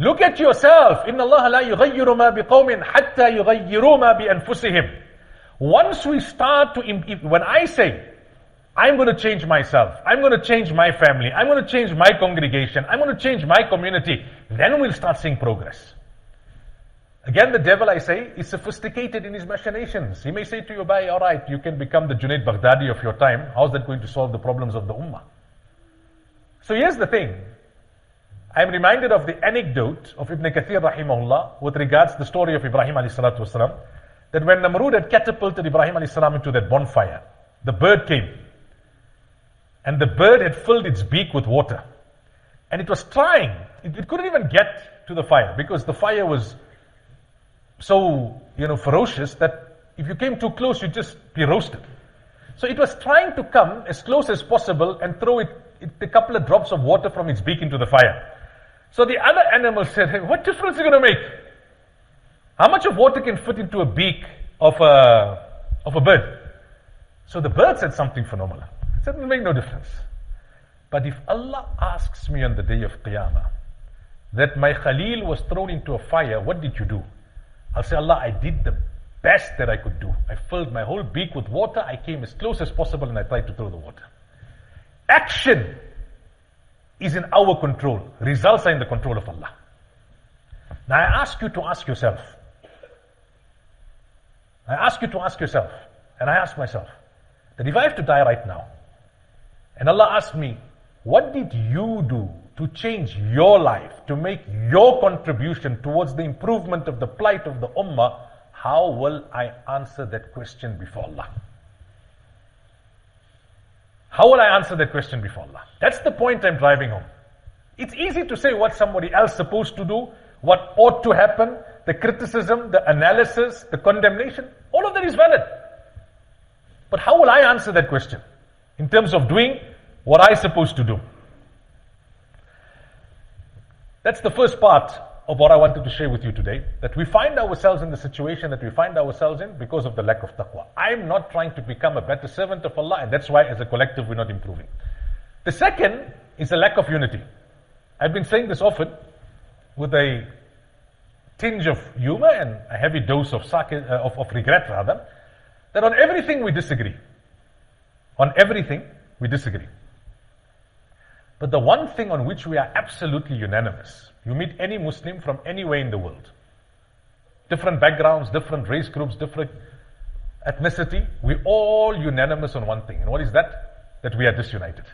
Look at yourself. إِنَّ اللَّهَ لَا يُغَيِّرُ مَا بِقَوْمٍ حَتَّى يُغَيِّرُوا مَا بِأَنفُسِهِمْ. Once we start to, when I say, I'm going to change myself, I'm going to change my family, I'm going to change my congregation, I'm going to change my community, then we'll start seeing progress. Again, the devil, I say, is sophisticated in his machinations. He may say to you, "Bhai, all right, you can become the Junaid Baghdadi of your time. How's that going to solve the problems of the Ummah?" So here's the thing. I'm reminded of the anecdote of Ibn Kathir rahimahullah with regards to the story of Ibrahim alayhi salatu wasalam, that when Namrud had catapulted Ibrahim alayhi salam into that bonfire, the bird came. And the bird had filled its beak with water. And it was trying. It couldn't even get to the fire because the fire was so, ferocious that if you came too close, you'd just be roasted. So it was trying to come as close as possible and throw a couple of drops of water from its beak into the fire. So the other animal said, "Hey, what difference is it going to make? How much of water can fit into a beak of a bird?" So the bird said something phenomenal. It said, "It will make no difference. But if Allah asks me on the day of Qiyamah that my Khalil was thrown into a fire, what did you do? I'll say, Allah, I did the best that I could do. I filled my whole beak with water, I came as close as possible and I tried to throw the water." Action is in our control. Results are in the control of Allah. Now I ask you to ask yourself. I ask you to ask yourself, and I ask myself, that if I have to die right now, and Allah asks me, what did you do to change your life, to make your contribution towards the improvement of the plight of the Ummah, how will I answer that question before Allah? How will I answer that question before Allah? That's the point I'm driving home. It's easy to say what somebody else is supposed to do, what ought to happen, the criticism, the analysis, the condemnation, all of that is valid. But how will I answer that question in terms of doing what I'm supposed to do? That's the first part of what I wanted to share with you today, that we find ourselves in the situation that we find ourselves in because of the lack of taqwa. I'm not trying to become a better servant of Allah, and that's why as a collective we're not improving. The second is a lack of unity. I've been saying this often with a tinge of humor and a heavy dose of regret rather, that on everything we disagree. On everything we disagree. But the one thing on which we are absolutely unanimous, you meet any Muslim from anywhere in the world, different backgrounds, different race groups, different ethnicity, we're all unanimous on one thing. And what is that? That we are disunited.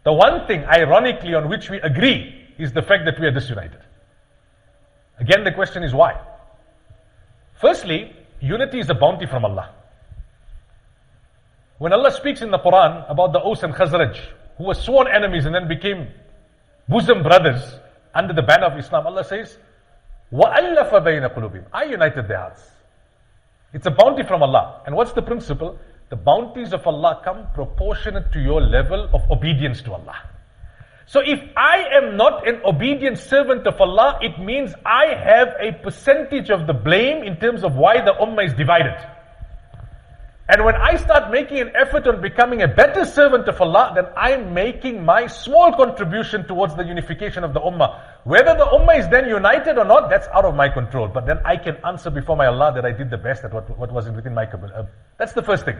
The one thing, ironically, on which we agree is the fact that we are disunited. Again, the question is why? Firstly, unity is a bounty from Allah. When Allah speaks in the Quran about the Aus and Khazraj, who were sworn enemies and then became bosom brothers under the banner of Islam, Allah says, وَأَلَّفَ بَيْنَ قُلُوبِهِمْ, I united their hearts. It's a bounty from Allah. And what's the principle? The bounties of Allah come proportionate to your level of obedience to Allah. So if I am not an obedient servant of Allah, it means I have a percentage of the blame in terms of why the Ummah is divided. And when I start making an effort on becoming a better servant of Allah, then I'm making my small contribution towards the unification of the Ummah. Whether the Ummah is then united or not, that's out of my control. But then I can answer before my Allah that I did the best at what was within my capability. That's the first thing.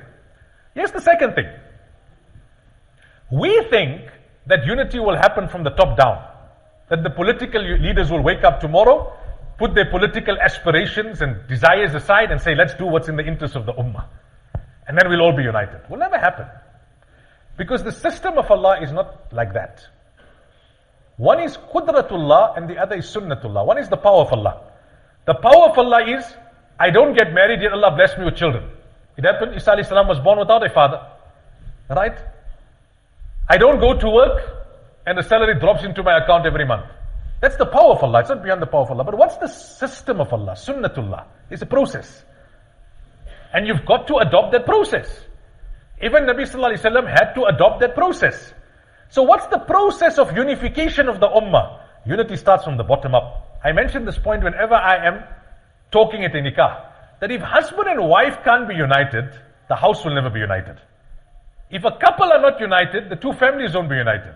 Here's the second thing. We think that unity will happen from the top down. That the political leaders will wake up tomorrow, put their political aspirations and desires aside and say, let's do what's in the interest of the Ummah. And then we'll all be united. Will never happen. Because the system of Allah is not like that. One is Qudratullah and the other is Sunnatullah. One is the power of Allah. The power of Allah is, I don't get married yet Allah bless me with children. It happened, Isa alayhi salam was born without a father. Right? I don't go to work and the salary drops into my account every month. That's the power of Allah. It's not beyond the power of Allah. But what's the system of Allah? Sunnatullah. It's a process. And you've got to adopt that process. Even Nabi sallallahu alaihi wasallam had to adopt that process. So what's the process of unification of the Ummah? Unity starts from the bottom up. I mention this point whenever I am talking at a nikah, that if husband and wife can't be united, the house will never be united. If a couple are not united, the two families won't be united.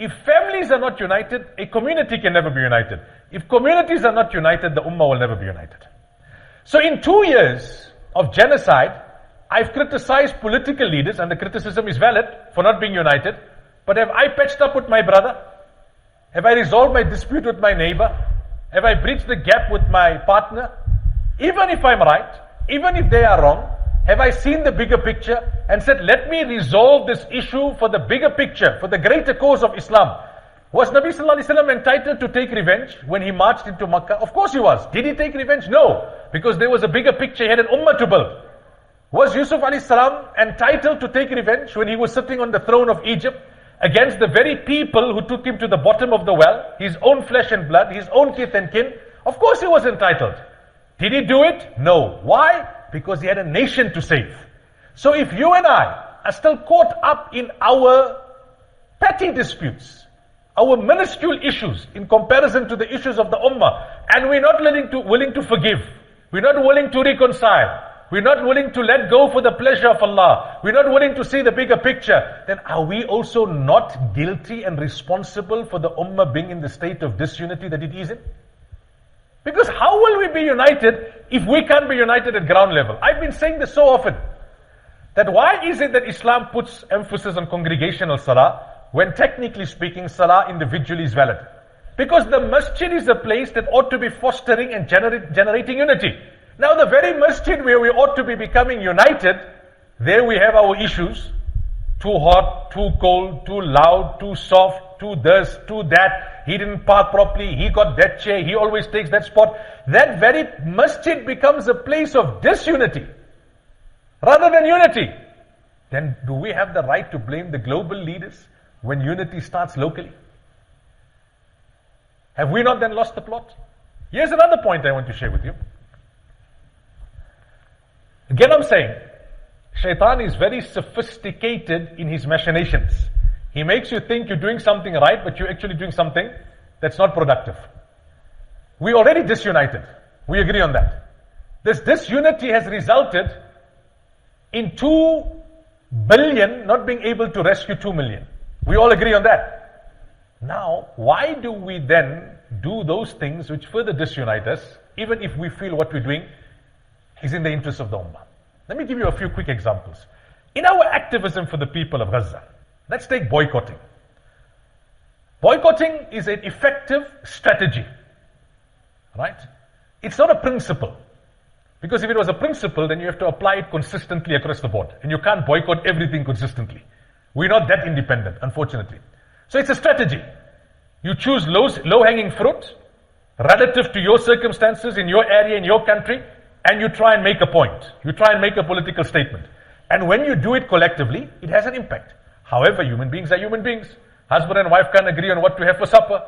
If families are not united, a community can never be united. If communities are not united, the Ummah will never be united. So in 2 years of genocide, I've criticized political leaders, and the criticism is valid, for not being united. But have I patched up with my brother? Have I resolved my dispute with my neighbor? Have I bridged the gap with my partner? Even if I'm right, even if they are wrong, have I seen the bigger picture and said, let me resolve this issue for the bigger picture, for the greater cause of Islam? Was Nabi Sallallahu Alaihi Wasallam entitled to take revenge when he marched into Makkah? Of course he was. Did he take revenge? No. Because there was a bigger picture. He had an ummah to build. Was Yusuf alayhi salam entitled to take revenge when he was sitting on the throne of Egypt against the very people who took him to the bottom of the well, his own flesh and blood, his own kith and kin? Of course he was entitled. Did he do it? No. Why? Because he had a nation to save. So if you and I are still caught up in our petty disputes, our minuscule issues in comparison to the issues of the ummah, and we're not willing to forgive, we're not willing to reconcile, we're not willing to let go for the pleasure of Allah, we're not willing to see the bigger picture, then are we also not guilty and responsible for the ummah being in the state of disunity that it is in? Because how will we be united if we can't be united at ground level? I've been saying this so often, that why is it that Islam puts emphasis on congregational salah when technically speaking salah individually is valid? Because the masjid is a place that ought to be fostering and generating unity. Now the very masjid where we ought to be becoming united, there we have our issues. Too hot, too cold, too loud, too soft, too this, too that. He didn't park properly, he got that chair, he always takes that spot. That very masjid becomes a place of disunity rather than unity. Then do we have the right to blame the global leaders when unity starts locally? Have we not then lost the plot? Here's another point I want to share with you. Again I'm saying, Shaitan is very sophisticated in his machinations. He makes you think you're doing something right, but you're actually doing something that's not productive. We already disunited. We agree on that. This disunity has resulted in 2 billion not being able to rescue 2 million. We all agree on that. Now, why do we then do those things which further disunite us, even if we feel what we're doing is in the interest of the ummah? Let me give you a few quick examples. In our activism for the people of Gaza, let's take boycotting. Boycotting is an effective strategy, right? It's not a principle. Because if it was a principle, then you have to apply it consistently across the board. And you can't boycott everything consistently. We're not that independent, unfortunately. So it's a strategy. You choose low-hanging fruit relative to your circumstances in your area, in your country, and you try and make a point. You try and make a political statement. And when you do it collectively, it has an impact. However, human beings are human beings. Husband and wife can't agree on what to have for supper.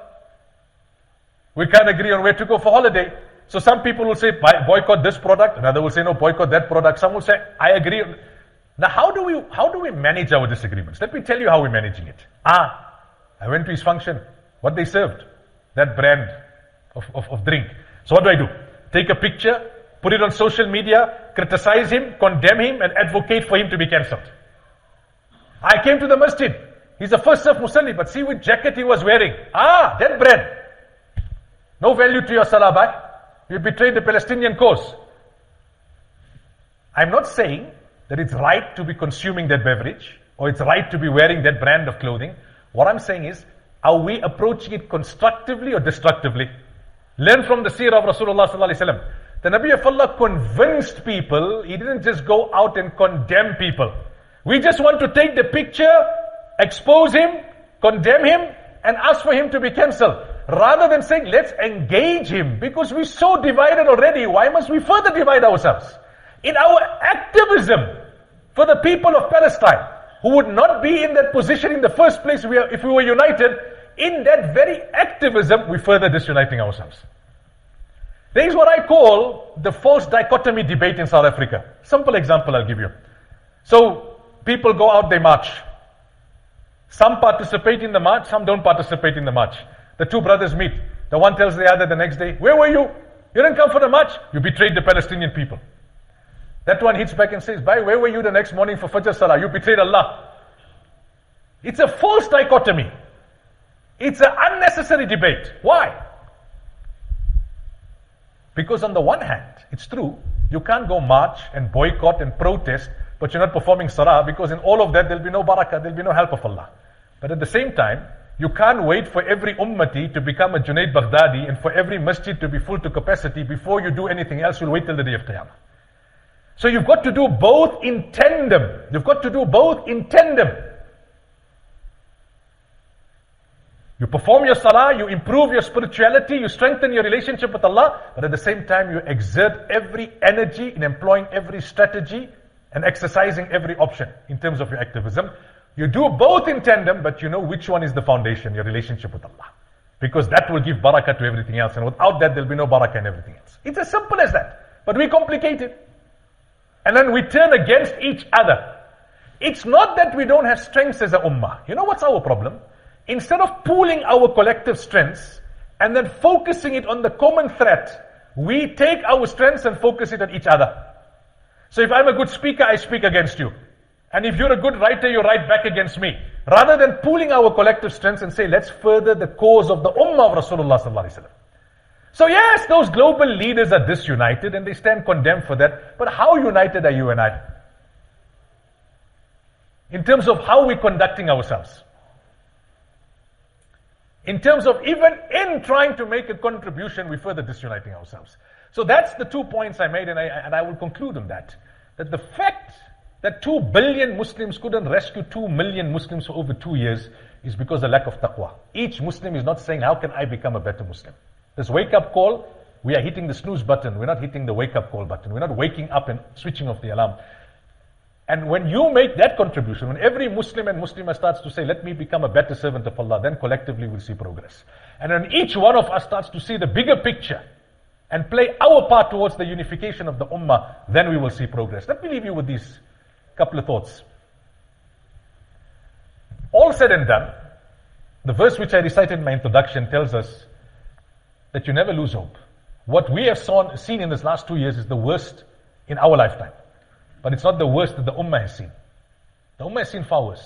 We can't agree on where to go for holiday. So some people will say, boycott this product. Another will say, no, boycott that product. Some will say, I agree. Now, how do we manage our disagreements? Let me tell you how we're managing it. I went to his function. What they served? That brand of drink. So what do? Take a picture, put it on social media, criticize him, condemn him, and advocate for him to be cancelled. I came to the masjid. He's the first Saf Musalli, but see which jacket he was wearing. That brand. No value to your salah, bhai. You betrayed the Palestinian cause. I'm not saying that it's right to be consuming that beverage, or it's right to be wearing that brand of clothing. What I'm saying is, are we approaching it constructively or destructively? Learn from the seerah of Rasulullah sallallahu alaihi wasallam. The Nabi of Allah convinced people. He didn't just go out and condemn people. We just want to take the picture, expose him, condemn him, and ask for him to be cancelled. Rather than saying, let's engage him, because we're so divided already. Why must we further divide ourselves? In our activism for the people of Palestine, who would not be in that position in the first place if we were united, in that very activism, we're further disuniting ourselves. There is what I call the false dichotomy debate in South Africa. Simple example I'll give you. So, people go out, they march. Some participate in the march, some don't participate in the march. The two brothers meet. The one tells the other the next day, where were you? You didn't come for the march? You betrayed the Palestinian people. That one hits back and says, bhai, where were you the next morning for Fajr Salah? You betrayed Allah. It's a false dichotomy. It's an unnecessary debate. Why? Because on the one hand, it's true, you can't go march and boycott and protest, but you're not performing salah, because in all of that there'll be no barakah, there'll be no help of Allah. But at the same time, you can't wait for every ummati to become a Junaid Baghdadi and for every masjid to be full to capacity before you do anything else. You'll wait till the day of Qiyamah. So you've got to do both in tandem. You've got to do both in tandem. You perform your salah, you improve your spirituality, you strengthen your relationship with Allah, but at the same time you exert every energy in employing every strategy and exercising every option in terms of your activism. You do both in tandem, but you know which one is the foundation, your relationship with Allah. Because that will give barakah to everything else, and without that there'll be no barakah in everything else. It's as simple as that. But we complicate it. And then we turn against each other. It's not that we don't have strengths as a ummah. You know what's our problem? Instead of pooling our collective strengths and then focusing it on the common threat, we take our strengths and focus it on each other. So if I'm a good speaker, I speak against you. And if you're a good writer, you write back against me. Rather than pooling our collective strengths and say, let's further the cause of the ummah of Rasulullah sallallahu alaihi wasallam. So yes, those global leaders are disunited and they stand condemned for that. But how united are you and I? In terms of how we're conducting ourselves. In terms of even in trying to make a contribution, we're further disuniting ourselves. So that's the 2 points I made, and I will conclude on that. That the fact that 2 billion Muslims couldn't rescue 2 million Muslims for over 2 years is because of lack of taqwa. Each Muslim is not saying, how can I become a better Muslim? This wake-up call, we are hitting the snooze button. We're not hitting the wake-up call button. We're not waking up and switching off the alarm. And when you make that contribution, when every Muslim and Muslimah starts to say, let me become a better servant of Allah, then collectively we'll see progress. And when each one of us starts to see the bigger picture and play our part towards the unification of the Ummah, then we will see progress. Let me leave you with these couple of thoughts. All said and done, the verse which I recited in my introduction tells us that you never lose hope. What we have seen in this last 2 years is the worst in our lifetime. But it's not the worst that the Ummah has seen. The Ummah has seen far worse.